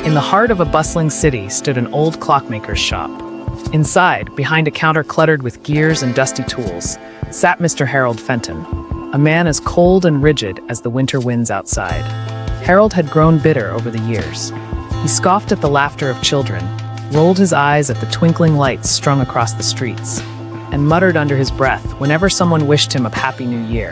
In the heart of a bustling city stood an old clockmaker's shop. Inside, behind a counter cluttered with gears and dusty tools, sat Mr. Harold Fenton, a man as cold and rigid as the winter winds outside. Harold had grown bitter over the years. He scoffed at the laughter of children, rolled his eyes at the twinkling lights strung across the streets, and muttered under his breath whenever someone wished him a happy new year.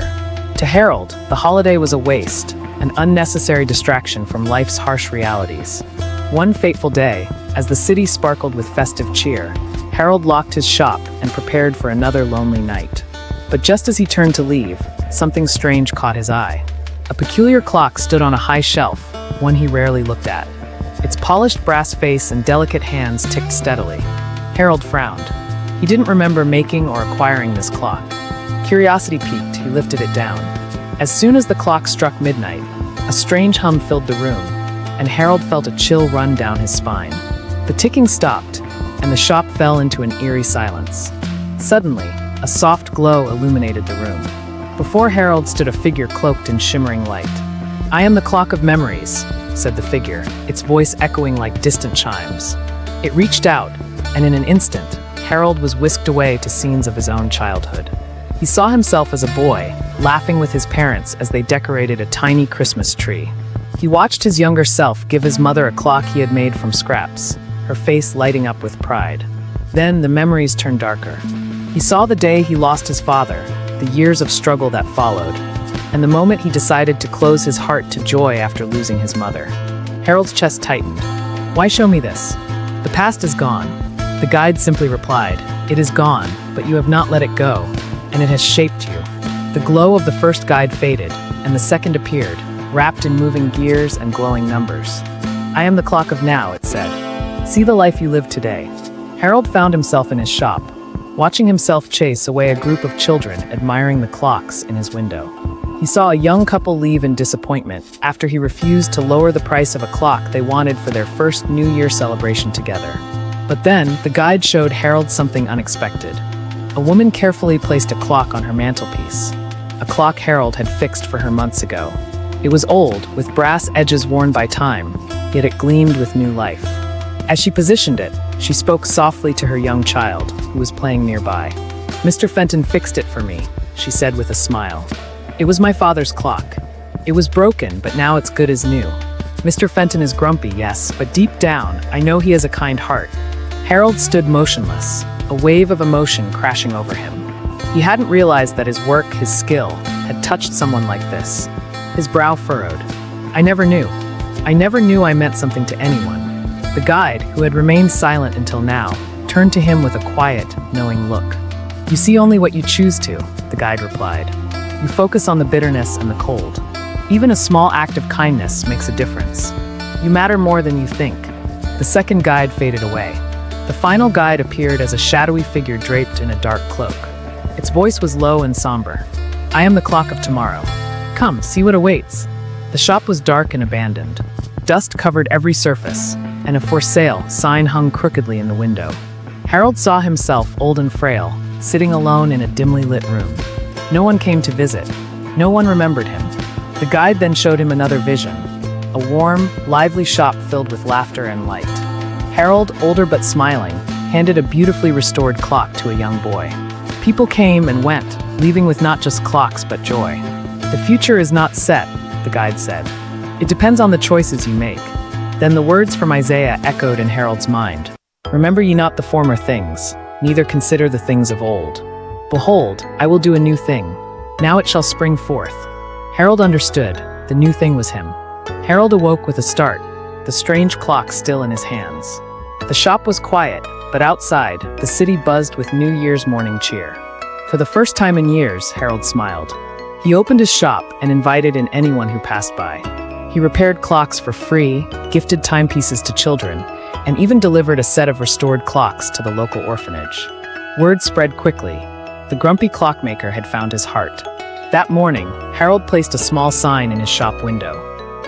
To Harold, the holiday was a waste, an unnecessary distraction from life's harsh realities. One fateful day, as the city sparkled with festive cheer, Harold locked his shop and prepared for another lonely night. But just as he turned to leave, something strange caught his eye. A peculiar clock stood on a high shelf, one he rarely looked at. Its polished brass face and delicate hands ticked steadily. Harold frowned. He didn't remember making or acquiring this clock. Curiosity piqued, he lifted it down. As soon as the clock struck midnight, a strange hum filled the room, and Harold felt a chill run down his spine. The ticking stopped, and the shop fell into an eerie silence. Suddenly, a soft glow illuminated the room. Before Harold stood a figure cloaked in shimmering light. "I am the clock of memories," said the figure, its voice echoing like distant chimes. It reached out, and in an instant, Harold was whisked away to scenes of his own childhood. He saw himself as a boy, laughing with his parents as they decorated a tiny Christmas tree. He watched his younger self give his mother a clock he had made from scraps, her face lighting up with pride. Then the memories turned darker. He saw the day he lost his father, the years of struggle that followed, and the moment he decided to close his heart to joy after losing his mother. Harold's chest tightened. "Why show me this? The past is gone." The guide simply replied, "It is gone, but you have not let it go, and it has shaped you." The glow of the first guide faded, and the second appeared, wrapped in moving gears and glowing numbers. "I am the clock of now," it said. "See the life you live today." Harold found himself in his shop, watching himself chase away a group of children admiring the clocks in his window. He saw a young couple leave in disappointment after he refused to lower the price of a clock they wanted for their first New Year celebration together. But then, the guide showed Harold something unexpected. A woman carefully placed a clock on her mantelpiece, a clock Harold had fixed for her months ago. It was old, with brass edges worn by time, yet it gleamed with new life. As she positioned it, she spoke softly to her young child, who was playing nearby. "Mr. Fenton fixed it for me," she said with a smile. "It was my father's clock. It was broken, but now it's good as new. Mr. Fenton is grumpy, yes, but deep down, I know he has a kind heart." Harold stood motionless, a wave of emotion crashing over him. He hadn't realized that his work, his skill, had touched someone like this. His brow furrowed. I never knew I meant something to anyone." The guide, who had remained silent until now, turned to him with a quiet, knowing look. "You see only what you choose to," the guide replied. "You focus on the bitterness and the cold. Even a small act of kindness makes a difference. You matter more than you think." The second guide faded away. The final guide appeared as a shadowy figure draped in a dark cloak. Its voice was low and somber. "I am the clock of tomorrow. Come, see what awaits." The shop was dark and abandoned. Dust covered every surface, and a "for sale" sign hung crookedly in the window. Harold saw himself, old and frail, sitting alone in a dimly lit room. No one came to visit. No one remembered him. The guide then showed him another vision, a warm, lively shop filled with laughter and light. Harold, older but smiling, handed a beautifully restored clock to a young boy. People came and went, leaving with not just clocks but joy. "The future is not set," the guide said. "It depends on the choices you make." Then the words from Isaiah echoed in Harold's mind. "Remember ye not the former things, neither consider the things of old. Behold, I will do a new thing. Now it shall spring forth." Harold understood. The new thing was him. Harold awoke with a start, the strange clock still in his hands. The shop was quiet, but outside, the city buzzed with New Year's morning cheer. For the first time in years, Harold smiled. He opened his shop and invited in anyone who passed by. He repaired clocks for free, gifted timepieces to children, and even delivered a set of restored clocks to the local orphanage. Word spread quickly. The grumpy clockmaker had found his heart. That morning, Harold placed a small sign in his shop window.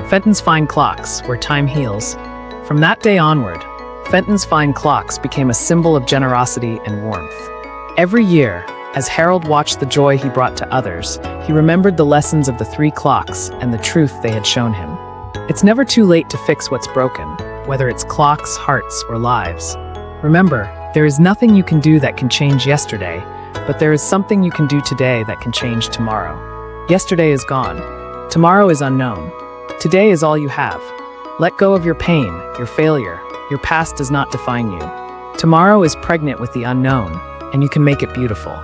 "Fenton's Fine Clocks, where time heals." From that day onward, Fenton's Fine Clocks became a symbol of generosity and warmth. Every year, as Harold watched the joy he brought to others, he remembered the lessons of the three clocks and the truth they had shown him. It's never too late to fix what's broken. whether it's clocks, hearts, or lives. Remember, there is nothing you can do that can change yesterday, but there is something you can do today that can change tomorrow. Yesterday is gone. Tomorrow is unknown. Today is all you have. Let go of your pain, your failure. Your past does not define you. Tomorrow is pregnant with the unknown, and you can make it beautiful.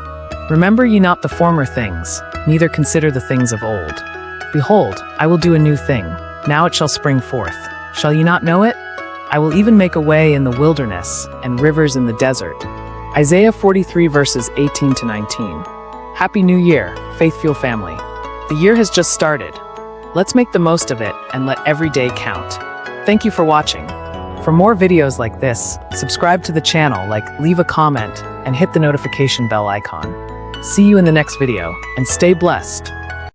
Remember ye not the former things, neither consider the things of old. Behold, I will do a new thing. Now it shall spring forth. Shall ye not know it? I will even make a way in the wilderness and rivers in the desert. Isaiah 43 verses 18 to 19. Happy New Year, Faith Fuel family. The year has just started. Let's make the most of it and let every day count. Thank you for watching. For more videos like this, subscribe to the channel, leave a comment, and hit the notification bell icon. See you in the next video, and stay blessed.